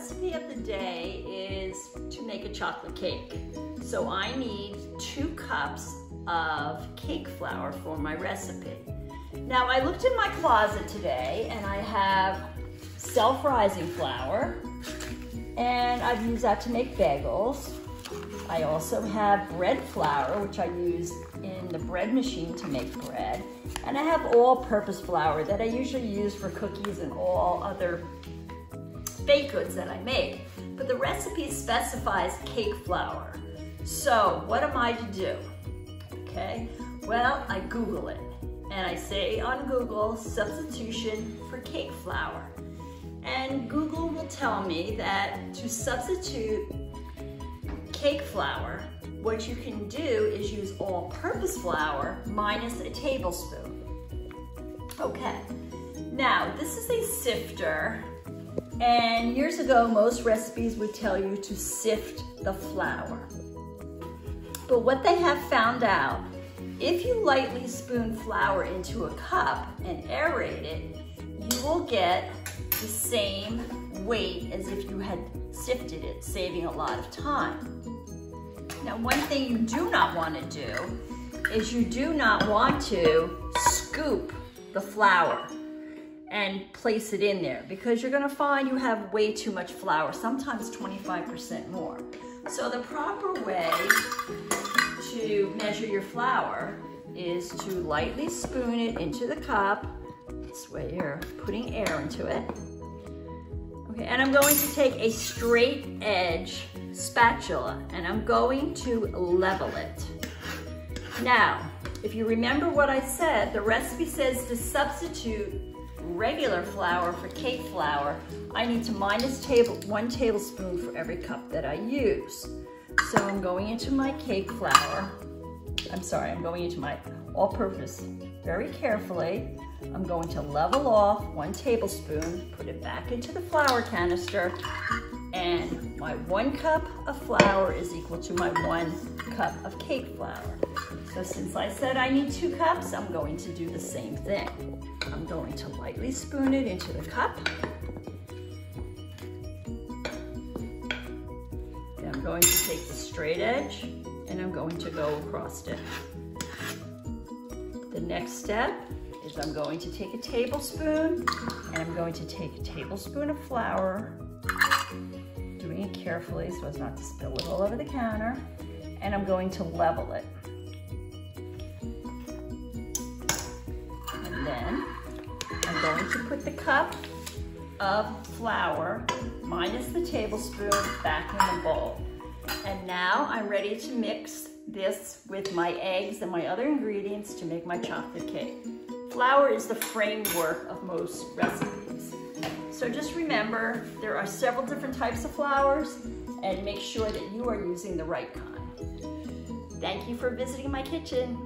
recipe of the day is to make a chocolate cake. So I need 2 cups of cake flour for my recipe. Now I looked in my closet today and I have self-rising flour and I've used that to make bagels. I also have bread flour, which I use in the bread machine to make bread. And I have all-purpose flour that I usually use for cookies and all other baked goods that I make. But the recipe specifies cake flour. So what am I to do? Okay, well, I Google it. And I say on Google, substitution for cake flour. And Google will tell me that to substitute cake flour, what you can do is use all-purpose flour minus a tablespoon. Okay, now this is a sifter, and years ago most recipes would tell you to sift the flour. But what they have found out, if you lightly spoon flour into a cup and aerate it, you will get the same weight as if you had sifted it, saving a lot of time. Now, one thing you do not want to do is you do not want to scoop the flour and place it in there because you're going to find you have way too much flour, sometimes 25% more. So the proper way to measure your flour is to lightly spoon it into the cup. This way you're putting air into it. Okay, and I'm going to take a straight edge spatula and I'm going to level it. Now, if you remember what I said, the recipe says to substitute regular flour for cake flour, I need to minus 1 tablespoon for every cup that I use. So I'm going into my cake flour. I'm going into my all-purpose very carefully. I'm going to level off 1 tablespoon, put it back into the flour canister, and my 1 cup of flour is equal to my 1 cup of cake flour. So since I said I need 2 cups, I'm going to do the same thing. I'm going to lightly spoon it into the cup. And I'm going to take the straight edge and I'm going to go across it. The next step is I'm going to take a tablespoon and I'm going to take a tablespoon of flour, doing it carefully so as not to spill it all over the counter, and I'm going to level it. And then I'm going to put the cup of flour minus the tablespoon back in the bowl. And now I'm ready to mix this with my eggs and my other ingredients to make my chocolate cake. Flour is the framework of most recipes. So just remember, there are several different types of flours and make sure that you are using the right kind. Thank you for visiting my kitchen.